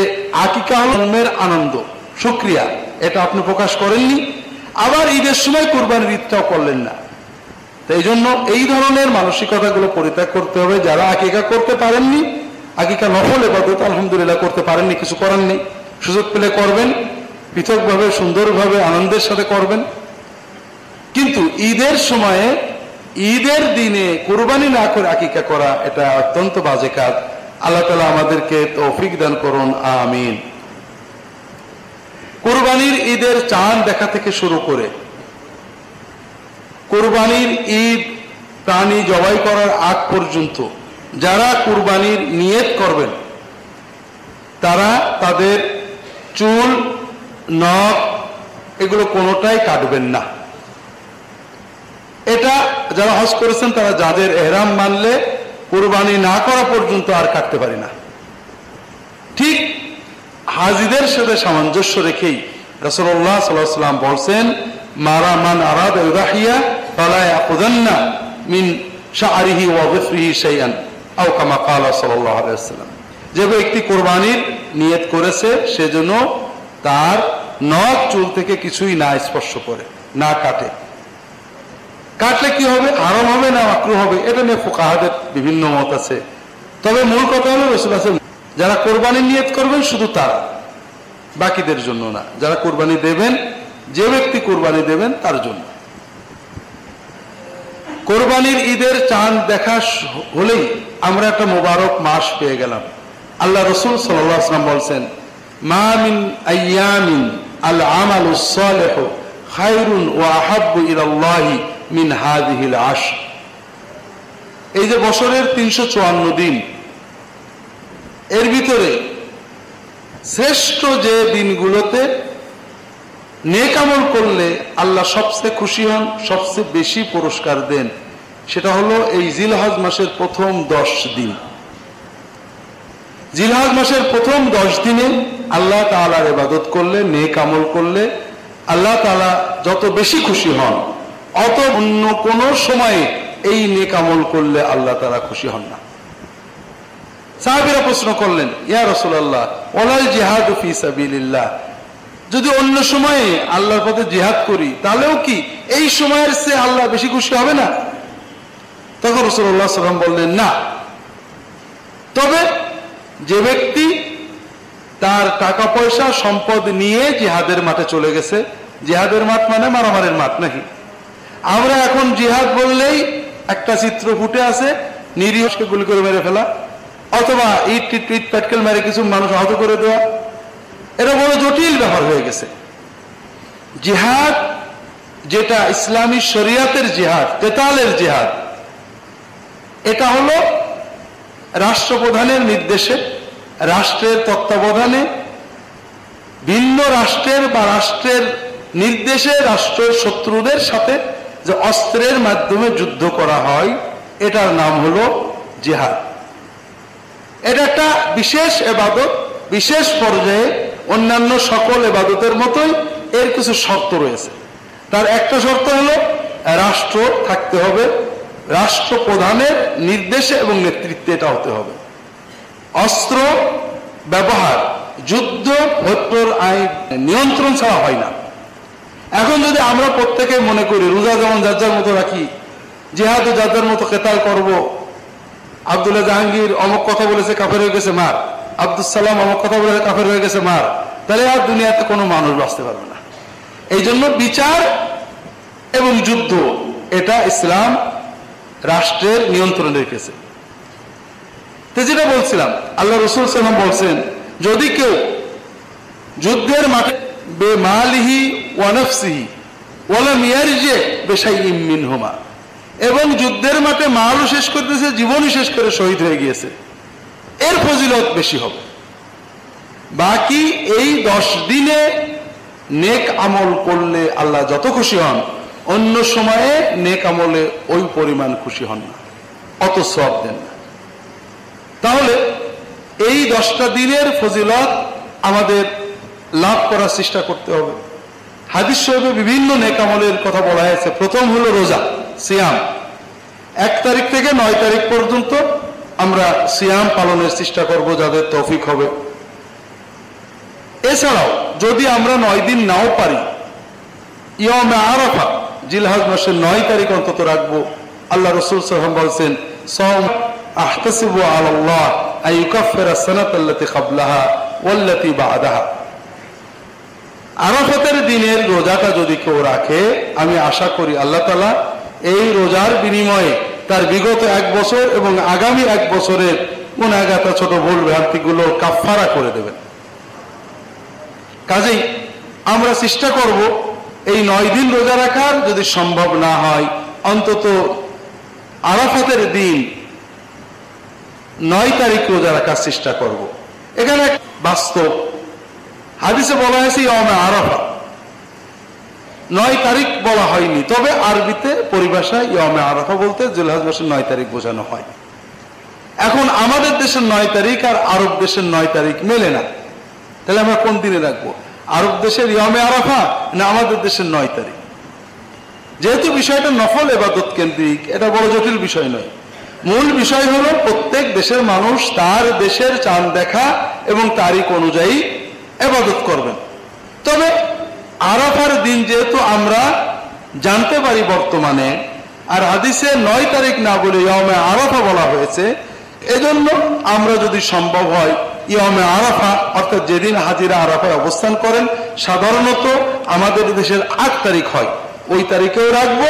আকিকা হল জন্মের আনন্দ, শুকরিয়া, এটা আপনি প্রকাশ করেননি। আবার ঈদের সময় কুরবানির ঈদটাও করলেন না। তো এই জন্য এই ধরনের মানসিকতাগুলো পরিত্যাগ করতে হবে। যারা আকিকা করতে পারেননি, আকিকা নফল ইবাদত আলহামদুলিল্লাহ করতে পারেননি, কিছু করার নেই, সুযোগ পেলে করবেন, পৃথকভাবে সুন্দরভাবে আনন্দের সাথে করবেন। কিন্তু ঈদের সময়ে, ঈদের দিনে কুরবানি না করে আকিকা করা এটা অত্যন্ত বাজে কাজ। আল্লাহ তাআলা আমাদেরকে তৌফিক দান করুন, আমিন। কুরবানির ঈদের চাঁদ দেখা থেকে শুরু করে কুরবানির ঈদ প্রাণী জবাই করার আগ পর্যন্ত যারা কুরবানির নিয়ত করবেন তারা তাদের চুল, নখ এগুলো কোনোটাই কাটবেন না। এটা যারা হজ করেছেন তারা যাদের এহরাম মানলে কুরবানি না করা পর্যন্ত আর কাটতে পারি না। ঠিক হাজিদের সাথে সামঞ্জস্য রেখেই রাসূলুল্লাহ সাল্লাল্লাহু আলাইহি ওয়াসাল্লাম বলছেন, মারা মান আরাদা ইউদাহিয়া ফালা ইয়াখুযান্না মিন শা'রিহি ওয়া যিফরিহি শাইআন আও কামা ক্বালা সাল্লাল্লাহু আলাইহি ওয়াসাল্লাম। যে ব্যক্তি কুরবানির নিয়ত করেছে সেজন্য তার নখ চুল থেকে কিছুই না স্পর্শ করে, না কাটে। কাটলে কি হবে? হারাম হবে না মাকরুহ হবে? এটা নিয়ে ফুকাহাদের বিভিন্ন মত আছে। তবে মূল কথা হলো রাসূলুল্লাহ যারা কোরবানির নিয়ত করবেন শুধু তারা, বাকিদের জন্য না। যারা কোরবানি দেবেন, যে ব্যক্তি কোরবানি দেবেন তার জন্য। কোরবানির ঈদের চাঁদ দেখা হলেই আমরা একটা মোবারক মাস পেয়ে গেলাম। আল্লাহ রাসূল সাল্লাল্লাহু আলাইহি ওয়াসাল্লাম বলছেন, মা মিন আইয়ামিন আল আমালুস সালিহু খায়রুন ওয়া আহাব্বু ইলাল্লাহি মিন হাযিহিল আশর। এই যে বছরের 354 দিন, এর ভিতরে শ্রেষ্ঠ যে দিনগুলোতে নেক আমল করলে আল্লাহ সবচেয়ে খুশি হন, সবচেয়ে বেশি পুরস্কার দেন, সেটা হলো এই জিলহজ মাসের প্রথম 10 দিন। জিলহজ মাসের প্রথম 10 দিনে আল্লাহ তাআলার ইবাদত করলে, নেক আমল করলে আল্লাহ তাআলা যত বেশি খুশি হন, অত অন্য কোন সময়ে এই নেক আমল করলে আল্লাহ তাআলা খুশি হন না। সাহাবীরা প্রশ্ন করলেন, ইয়া রাসূলুল্লাহ ওয়ালাল জিহাদু ফি সাবিলিল্লাহ, যদি অন্য সময়ে আল্লাহর পথে জিহাদ করি তাহলেও কি এই সময়ের চেয়ে আল্লাহ বেশি খুশি হবে না? তখন রাসূলুল্লাহ সাল্লাল্লাহু আলাইহি ওয়াসাল্লাম বললেন, না, তবে যে ব্যক্তি তার টাকা পয়সা সম্পদ নিয়ে জিহাদের মাঠে চলে গেছে, জিহাদের মাঠ মানে মারামারির মাঠ নাকি? আমরা এখন জিহাদ বললেই একটা চিত্র ফুটে আছে, নিরীহকে গুলি করে মেরে ফেলা, অথবা ইট পাটকেল মেরে কিছু মানুষ আহত করে দেওয়া। এটা বড় জটিল ব্যাপার হয়ে গেছে। জিহাদ যেটা ইসলামী শরিয়াতের জিহাদ, কেতালের জিহাদ, এটা হলো রাষ্ট্রপ্রধানের নির্দেশে, রাষ্ট্রের তত্ত্বাবধানে, ভিন্ন রাষ্ট্রের বা রাষ্ট্রের নির্দেশে রাষ্ট্রের শত্রুদের সাথে যে অস্ত্রের মাধ্যমে যুদ্ধ করা হয়, এটার নাম হলো জিহাদ। এটা একটা বিশেষ ইবাদত, বিশেষ পর্যায়ে অন্যান্য সকল ইবাদতের মতোই এর কিছু শর্ত রয়েছে। তার একটা শর্ত হলো রাষ্ট্র থাকতে হবে, রাষ্ট্রপ্রধানের নির্দেশে এবং নেতৃত্বে এটা হতে হবে। অস্ত্র ব্যবহার, যুদ্ধ, হত্যার আইন নিয়ন্ত্রণ ছাড়া হয় না। এখন যদি আমরা প্রত্যেকে মনে করি রোজা যেমন যার যার মতো রাখি, জিহাদও যার যার মতো কেতাল করব, আব্দুল্লাহ জাহাঙ্গীর অমুক কথা বলেছে কাফের হয়ে গেছে মার, আব্দুল সালাম অমুক কথা বলেছে কাফের হয়ে গেছে মার, তাহলে আর দুনিয়াতে কোনো মানুষ বাঁচতে পারবে না। এই জন্য বিচার এবং যুদ্ধ এটা ইসলাম রাষ্ট্রের নিয়ন্ত্রণে রেখেছে। তো যেটা বলছিলাম, আল্লাহ রাসূল সাল্লাল্লাহু আলাইহি ওয়াসাল্লাম বলছেন, যদি কেউ যুদ্ধের মাঠে বেমালিহি ওয়া নাফসিহি ওয়া লাম ইয়ারজি বিশাইইন মিনহুমা, এবং যুদ্ধের মাঠে মালও শেষ করতেছে, জীবনই শেষ করে শহীদ হয়ে গিয়েছে, এর ফজিলত বেশি হবে। বাকি এই 10 দিনে নেক আমল করলে আল্লাহ যত খুশি হন, অন্য সময়ে নেক আমলে ওই পরিমাণ খুশি হন না, অত সওয়াব দেন না। তাহলে এই 10টা দিনের ফজিলত আমাদের লাভ করার চেষ্টা করতে হবে। হাদিস শরীফে বিভিন্ন নেক আমলের কথা বলা হয়েছে। প্রথম হলো রোজা, সিয়াম। 1 তারিখ থেকে 9 তারিখ পর্যন্ত আমরা সিয়াম পালনের চেষ্টা করব যাদের তৌফিক হবে। এছাড়াও যদি আমরা 9 দিন নাও পারি, ইয়মে আরাফা, জিলহজ মাসের 9 তারিখ অন্তত রাখবো। আল্লাহ রাসূল সাল্লাল্লাহু আলাইহি ওয়াসাল্লাম বলেছেন, সাওম আহতাসিবু আলাল্লাহ আন ইউকাফিরা সানাতাল্লাতী ক্বাবলাহা ওয়াল্লাতী বা'দাহা। আরাফাতের দিনের রোজাটা যদি কেউ রাখে, আমি আশা করি আল্লাহ তাআলা এই রোজার বিনিময়ে তার বিগত 1 বছর এবং আগামী 1 বছরের গুনাহগাতা ছোট ভুল ভ্রান্তিগুলো কাফফারা করে দেবেন। কাজেই আমরা চেষ্টা করব এই 9 দিন রোজা রাখার, যদি সম্ভব না হয় অন্তত আরাফাতের দিন 9 তারিখ রোজা রাখার চেষ্টা করব। এখানে বাস্তব হাদিসে বলা হয়েছে ইয়মে আরাফা, 9 তারিখ বলা হয়নি, তবে আরবিতে পরিভাষায় ইয়মে আরাফা বলতে জিলহজ মাসের 9 তারিখ বোঝানো হয়। এখন আমাদের দেশের 9 তারিখ আর আরব দেশের 9 তারিখ মেলে না, তাহলে আমরা কোন দিনে রাখবো? আরব দেশের ইয়মে আরাফা না আমাদের দেশের 9 তারিখ? যেহেতু বিষয়টা নফল ইবাদত কেন্দ্রিক, এটা বড় জটিল বিষয় নয়। মূল বিষয় হলো প্রত্যেক দেশের মানুষ তার দেশের চাঁদ দেখা এবং তারিখ অনুযায়ী ইবাদত করবেন। তবে আরাফার দিন যেহেতু আমরা জানতে পারি বর্তমানে, আর হাদিসে 9 তারিখ না বলে ইয়মে আরাফা বলা হয়েছে, এজন্য আমরা যদি সম্ভব হয় ইয়মে আরাফা অর্থাৎ যেদিন হাজিরা আরাফায় অবস্থান করেন, সাধারণত আমাদের দেশের 8 তারিখ হয়, ওই তারিখেও রাখবো।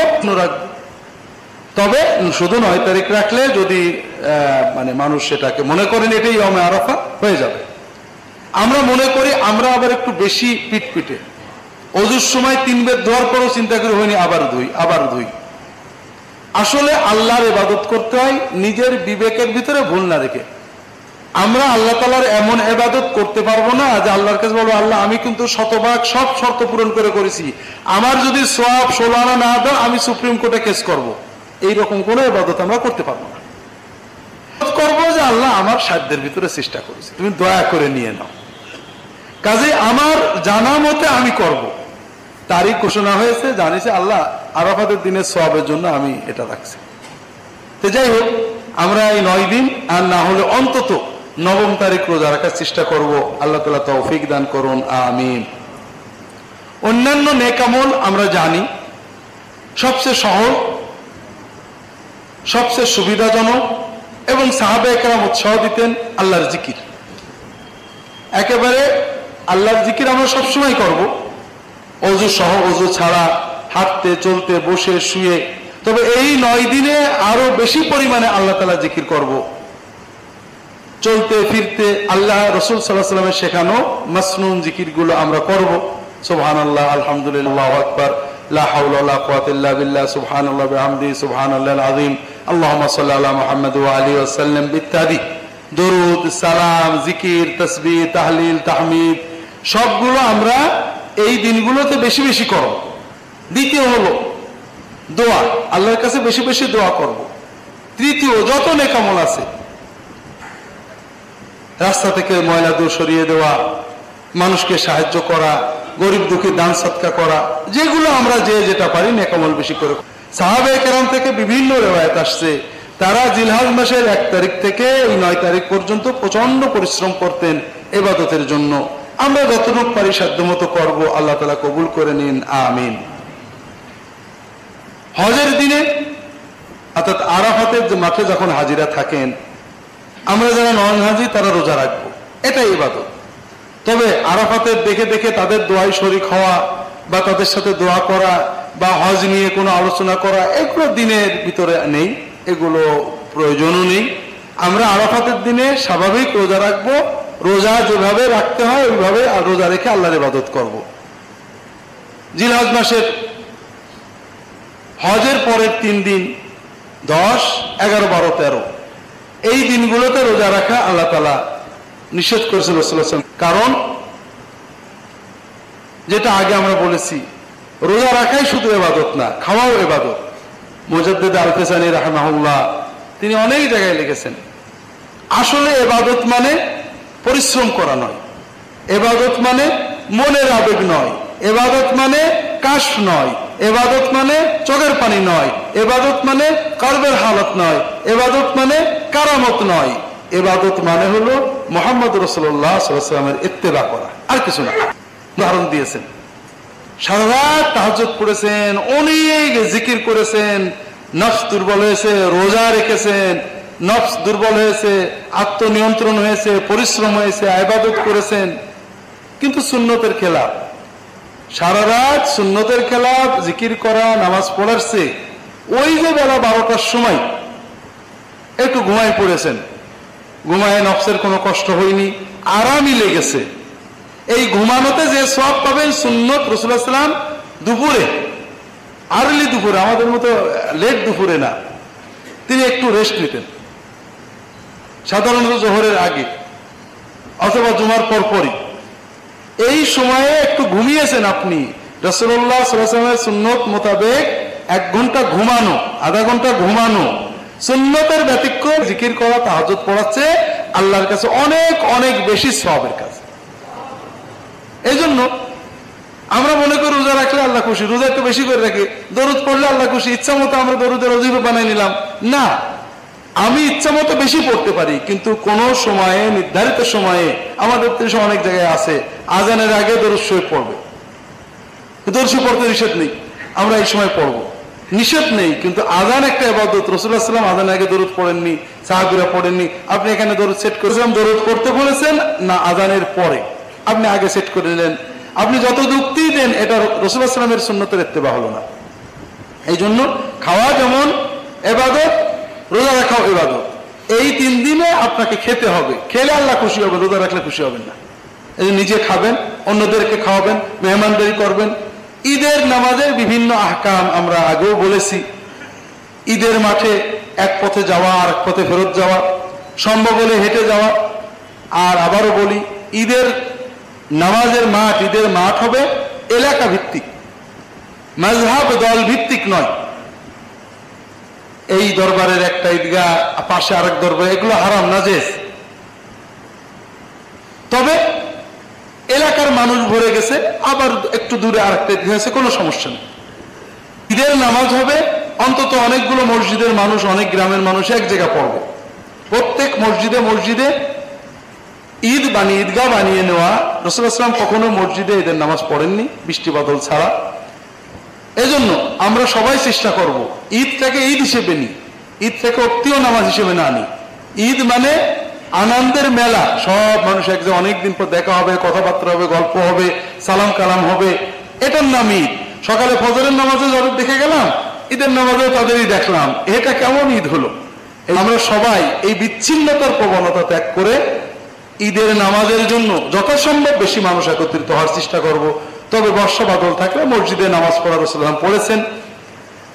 তবে শুধু 9 তারিখ রাখলে যদি মানে মানুষ সেটাকে মনে করেন এটাই ইয়মে আরাফা হয়ে যাবে। আমরা মনে করি আমরা আবার একটু বেশি পিটপিটে, ওযুর সময় 3 বার ধোয়ার পরও চিন্তা করে হয়নি আবার ধুই। আসলে আল্লাহর ইবাদত করতে হয় নিজের বিবেকের ভিতরে ভুল না রেখে। আমরা আল্লাহ তাআলার এমন ইবাদত করতে পারবো না যে আল্লাহর কাছে বলবো আল্লাহ আমি কিন্তু শতভাগ সব শর্ত পূরণ করে করেছি, আমার যদি সওয়াব 16 আনা না দাও আমি সুপ্রিম কোর্টে কেস করব। এইরকম কোনো ইবাদত আমরা করতে পারবো না। করবো যে আল্লাহ আমার সাধ্যের ভিতরে চেষ্টা করেছি, তুমি দয়া করে নিয়ে নাও। কাজে আমার জানা মতে আমি করব। তারিখ ঘোষণা হয়েছে, জানিছে আল্লাহ আরাফাতের দিনের সওয়াবের জন্য আমি এটা রাখছি। তো যাই হোক, আমরা এই 9 দিন আর না হলে অন্তত 9ম তারিখ রোজা রাখার চেষ্টা করব। আল্লাহ তাআলা তৌফিক দান করুন, আমিন। অন্যান্য নেক আমল আমরা জানি সবচেয়ে সহজ, সবচেয়ে সুবিধাজনক এবং সাহাবায়ে কেরাম উৎসাহ দিতেন আল্লাহর জিকির। একেবারে আল্লাহর জিকির আমরা সবসময় করব, ওযু সহ ওযু ছাড়া, হাঁটতে চলতে বসে শুয়ে। তবে এই 9 দিনে আরো বেশি পরিমাণে আল্লাহ তাআলা জিকির করব। চলতে ফিরতে আল্লাহ রাসূল সাল্লাল্লাহু আলাইহি ওয়াসাল্লামের শেখানো মাসনুন জিকিরগুলো আমরা করব। সুবহানাল্লাহ, আলহামদুলিল্লাহ, আল্লাহু আকবার, লা হাওলা ওয়ালা কুওয়াতা ইল্লা বিল্লাহ, সুবহানাল্লাহ বিহামদিহি, সুবহানাল্লাহিল আযীম, আল্লাহুম্মা সাল্লি আলা মুহাম্মাদ ওয়া আলিহি ওয়া সাল্লাম ইত্যাদি। দরুদ, সালাম, জিকির, তাসবিহ, তাহলিল, তাহমিদ সবগুলো আমরা এই দিনগুলোতে বেশি বেশি করব। দ্বিতীয় হলো দোয়া, আল্লাহর কাছে বেশি বেশি দোয়া করব। তৃতীয়, যত নেক আমল আছে, রাস্তা থেকে ময়লা দূর সরিয়ে দেওয়া, মানুষকে সাহায্য করা, গরিব দুঃখী দান সৎকা করা, যেগুলো আমরা যে যেটা পারি নেক আমল বেশি করে। সাহাবায়ে কেরাম থেকে বিভিন্ন রিওয়ায়াত আসছে, তারা জিলহজ মাসের 1 তারিখ থেকে এই 9 তারিখ পর্যন্ত প্রচন্ড পরিশ্রম করতেন ইবাদতের জন্য। আমরা যতটুকু পারি সাধ্যমতো করব, আল্লাহ তাআলা কবুল করে নিন, আমিন। হজের দিনে অর্থাৎ আরাফাতের মাঠে যখন হাজিরা থাকেন, আমরা যারা নন হাজি তারা রোজা রাখবো, এটাই ইবাদত। তবে আরাফাতের দেখে দেখে তাদের দোয়ায় শরীক হওয়া বা তাদের সাথে দোয়া করা বা হজ নিয়ে কোনো আলোচনা করা, এগুলো দিনের ভিতরে নেই, এগুলো প্রয়োজনও নেই। আমরা আরাফাতের দিনে স্বাভাবিক রোজা রাখবো, রোজা যেভাবে রাখতে হয় ওইভাবে রোজা রেখে আল্লাহর ইবাদত করব। জিলহজ মাসের হজের পরের 3 দিন 10, 11, 12, 13 এই দিনগুলোতে রোজা রাখা আল্লাহ তাআলা নিষেধ করেছেন রাসূলুল্লাহ সাল্লাল্লাহু আলাইহি ওয়াসাল্লাম। কারণ যেটা আগে আমরা বলেছি, রোজা রাখাই শুধু ইবাদত না, খাওয়াও ইবাদত। মুজাদ্দিদ আল-ফিসানি রাহিমাহুল্লাহ তিনি অনেক জায়গায় লিখেছেন, আসলে ইবাদত মানে পরিশ্রম করা নয়, ইবাদত মানে মনের আবেগ নয়, ইবাদত মানে কাশ নয়, ইবাদত মানে চোখের পানি নয়, ইবাদত মানে কলবের হালত নয়, ইবাদত মানে কারামত নয়, ইবাদত মানে হলো মুহাম্মদ রাসূলুল্লাহ সাল্লাল্লাহু আলাইহি ওয়াসাল্লামের ইত্তেবা করা, আর কিছু না। উদাহরণ দিয়েছেন, সারা রাত তাহাজ্জুদ পড়েছেন, অনেক জিকির করেছেন, নফস দুর্বল হয়েছে, রোজা রেখেছেন, নফস দুর্বল হয়েছে, আত্মনিয়ন্ত্রণ হয়েছে, পরিশ্রম হয়েছে, ইবাদত করেছেন, কিন্তু সুন্নতের খেলাফ। সারা রাত সুন্নতের খেলাফ জিকির করা, নামাজ পড়ার চেয়ে ওই যে বেলা 12টার সময় একটু ঘুমায় পড়েছেন, ঘুমায় নফসের কোনো কষ্ট হয়নি, আরামই লেগেছে, এই ঘুমানোতে যে সওয়াব পাবেন সুন্নত রাসূলুল্লাহ সাল্লাল্লাহু আলাইহি ওয়াসাল্লাম দুপুরে, আর্লি দুপুরে, আমাদের মতো লেট দুপুরে না, তিনি একটু রেস্ট নিতেন, সাধারণত জোহরের আগে অথবা জুমার পরপরই। এই সময়ে একটু ঘুমিয়েছেন আপনি, রাসূলুল্লাহ সাল্লাল্লাহু আলাইহি ওয়াসাল্লামের সুন্নত মোতাবেক 1 ঘন্টা ঘুমানো, আধা ঘন্টা ঘুমানো, সুন্নতের ব্যতিক্রম জিকির করা, তাহাজ্জুদ পড়াচ্ছে আল্লাহর কাছে অনেক অনেক বেশি সওয়াবের কাজ। এই জন্য আমরা মনে করি রোজা রাখলে আল্লাহ খুশি, রোজা একটু বেশি করে রাখি, দরুদ পড়লে আল্লাহ খুশি, ইচ্ছা মতো আমরা দরুদের ওজিফা বানাই নিলাম। না, আমি ইচ্ছা মতো বেশি পড়তে পারি, কিন্তু কোন সময়ে, নির্ধারিত সময়ে, আমাদের দেশে অনেক জায়গায় আছে আজানের আগে দরুদ শরীফ পড়বে, দরুদ শরীফ পড়তে নিষেধ নেই, আমরা এই সময় পড়বো, নিষেধ নেই, কিন্তু আজান একটা ইবাদত। রাসূলুল্লাহ সাল্লাল্লাহু আলাইহি ওয়াসাল্লাম আজানের আগে দরুদ পড়েননি, সাহাবীরা পড়েননি, আপনি এখানে দরুদ সেট করেছেন, দরুদ পড়তে বলেছেন না আজানের পরে, আপনি আগে সেট করে নিলেন, আপনি যত যুক্তি দেন এটা রাসূলুল্লাহ সাল্লাল্লাহু আলাইহি ওয়াসাল্লামের সুন্নতের ইত্তেবা হলো না। এই জন্য খাওয়া যেমন ইবাদত, রোজা রাখাও ইবাদত। এই 3 দিনে আপনাকে খেতে হবে, খেলে আল্লাহ খুশি হবে, রোজা রাখলে খুশি হবেন না। এই নিজে খাবেন, অন্যদেরকে খাওয়াবেন, মেহমানদারি করবেন। ঈদের নামাজের বিভিন্ন আহকাম আমরা আগেও বলেছি, ঈদের মাঠে এক পথে যাওয়া আর এক পথে ফেরত যাওয়া, সম্ভব হলে হেঁটে যাওয়া। আর আবারও বলি, ঈদের নামাজের মাঠ, ঈদের মাঠ হবে এলাকা ভিত্তিক, মাযহাব দল ভিত্তিক নয়। এই দরবারের একটা ঈদগাহ, পাশে আরেক দরবার, এগুলো হারাম, নাজেস। তবে এলাকার মানুষ ভরে গেছে, আবার একটু দূরে আরেকটা ঈদগাহ আছে, কোনো সমস্যা নেই। ঈদের নামাজ হবে অন্তত অনেকগুলো মসজিদের মানুষ, অনেক গ্রামের মানুষ এক জায়গা পড়বে। প্রত্যেক মসজিদে মসজিদে ঈদ বানিয়ে, ঈদগাহ বানিয়ে নেওয়া। রাসূলুল্লাহ সাল্লাল্লাহু আলাইহি ওয়াসাল্লাম কখনো মসজিদে ঈদের নামাজ পড়েননি বৃষ্টি বাদল ছাড়া। এজন্য আমরা সবাই চেষ্টা করব ঈদটাকে ঈদ হিসেবে নিই, ঈদ থেকে অক্তীয় নামাজ হিসেবে না নিই। ঈদ মানে আনন্দের মেলা, সব মানুষ এক জায়গায় অনেকদিন পর দেখা হবে, কথাবার্তা হবে, গল্প হবে, সালাম কালাম হবে, এটার নাম ঈদ। সকালে ফজরের নামাজে যাদের দেখে গেলাম, ঈদের নামাজেও তাদেরই দেখলাম, এটা কেমন ঈদ হলো? আমরা সবাই এই বিচ্ছিন্নতার প্রবণতা ত্যাগ করে ঈদের নামাজের জন্য যথাসম্ভব বেশি মানুষ একত্রিত হওয়ার চেষ্টা করব। তবে বর্ষা বাদল থাকলে মসজিদে নামাজ পড়া রাসূলুল্লাহ পড়েছেন।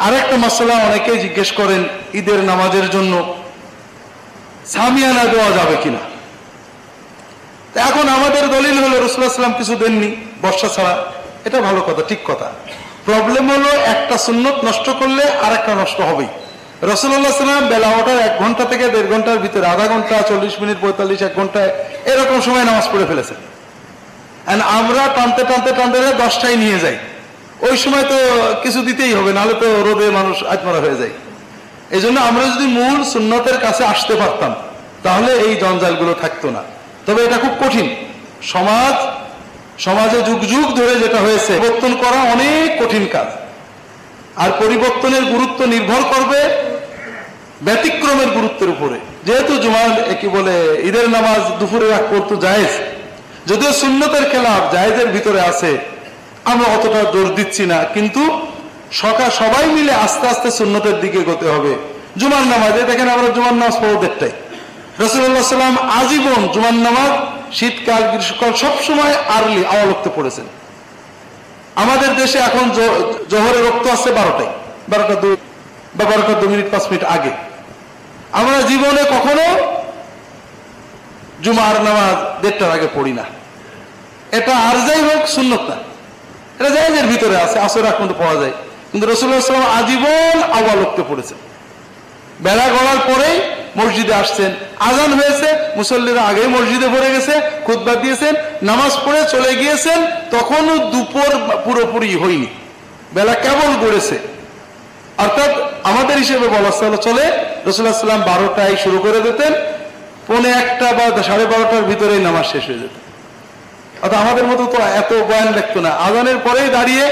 আরেকটা মাসআলা অনেকেই জিজ্ঞেস করেন, ঈদের নামাজের জন্য সামিয়ানা দেওয়া যাবে কিনা। এখন আমাদের দলিল হলো রাসূলুল্লাহ সাল্লাল্লাহু আলাইহি ওয়াসাল্লাম কিছু দেননি বর্ষা ছাড়া, এটা ভালো কথা, ঠিক কথা। প্রবলেম হলো একটা সুন্নত নষ্ট করলে আর একটা নষ্ট হবেই। রাসূলুল্লাহ সাল্লাল্লাহু আলাইহি ওয়াসাল্লাম বেলা ওঠার 1 ঘন্টা থেকে 1.5 ঘন্টার ভিতরে, আধা ঘন্টা, 40 মিনিট, 45, 1 ঘন্টায় এরকম সময় নামাজ পড়ে ফেলেছেন। আমরা টানতে টানতে টানতে 10টায় নিয়ে যাই, ওই সময় তো কিছু দিতেই হবে, নাহলে তো রোদে মানুষ আত্মরা হয়ে যায়। এই জন্য আমরা যদি মূল সুন্নতের কাছে আসতে পারতাম তাহলে এই জঞ্জালগুলো থাকতো না। তবে এটা খুব কঠিন, সমাজে যুগ যুগ ধরে যেটা হয়েছে পরিবর্তন করা অনেক কঠিন কাজ। আর পরিবর্তনের গুরুত্ব নির্ভর করবে ব্যতিক্রমের গুরুত্বের উপরে। যেহেতু জুমার কি বলে ঈদের নামাজ দুপুরের আগ পর্যন্ত জায়েজ, যদিও সুন্নতের খেলাফ জায়েজের ভিতরে আছে, আমরা অতটা জোর দিচ্ছি না, কিন্তু সবাই মিলে আস্তে আস্তে সুন্নতের দিকে এগোতে হবে। জুমার নামাজে দেখেন আমরা জুমার নামাজ পড়ব 1টায়, রাসূলুল্লাহ সাল্লাল্লাহু আলাইহি ওয়াসাল্লাম আজীবন জুমার নামাজ শীতকাল গ্রীষ্মকাল সবসময় আর্লি আওয়ালক্তে পড়েছেন। আমাদের দেশে এখন জোহরের রক্ত আছে 12টায়, 12টা 2 বা 12টা 2 মিনিট 5 মিনিট আগে। আমরা জীবনে কখনো জুমার নামাজ 1:30টার আগে পড়ি না। এটা আর যাই হোক সুন্নত না, এটা জায়েজের ভিতরে আছে, আসর আগ পর্যন্ত পড়া যায়। কিন্তু রাসূলুল্লাহ সাল্লাল্লাহু আলাইহি ওয়াসাল্লাম আজীবন আওয়ালক্তে পড়েছেন, বেলা গড়ার পরেই মসজিদে আসছেন, আজান হয়েছে, মুসল্লিরা আগেই মসজিদে ভরে গেছে, খুতবা দিয়েছেন, নামাজ পড়ে চলে গিয়েছেন, তখনও দুপুর পুরোপুরি হয়নি, বেলা কেবল গড়েছে। অর্থাৎ আমাদের হিসেবে বলা চলে রাসূলুল্লাহ সাল্লাল্লাহু আলাইহি ওয়াসাল্লাম 12টায় শুরু করে দিতেন, 1:45 বা 12:30টার ভিতরেই নামাজ শেষ হয়ে যেত। অর্থাৎ আমাদের মতো তো এত বয়ান লাগতো না, আজানের পরেই দাঁড়িয়ে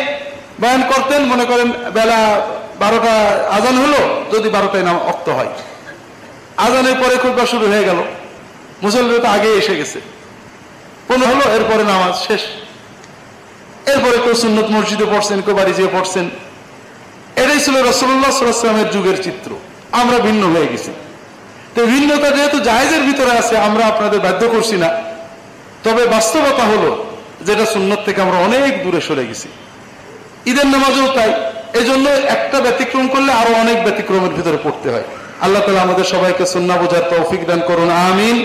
বয়ান করতেন। মনে করেন বেলা 12টা আজান হলো, যদি 12টায় ওয়াক্ত হয়, আজানের পরে খুতবা শুরু হয়ে গেল, মুসল্লিরা তো আগে এসে গেছে, 15 হলো, এরপরে নামাজ শেষ। এরপরে কেউ সুন্নত মসজিদে পড়ছেন, কেউ বাড়ি যেয়ে পড়ছেন। এটাই ছিল রাসূলুল্লাহ সাল্লাল্লাহু আলাইহি ওয়াসাল্লামের যুগের চিত্র। আমরা ভিন্ন হয়ে গেছি। তো ভিন্নতা যেহেতু জায়েজের ভিতরে আছে, আমরা আপনাদের বাধ্য করছি না। তবে বাস্তবতা হলো যেটা সুন্নত থেকে আমরা অনেক দূরে সরে গেছি। ঈদের নামাজও তাই। এজন্য একটা ব্যতিক্রম করলে আরো অনেক ব্যতিক্রমের ভিতরে পড়তে হয়। আল্লাহ তাআলা আমাদের সবাইকে সুন্নাহ বোঝার তৌফিক দান করুন, আমিন।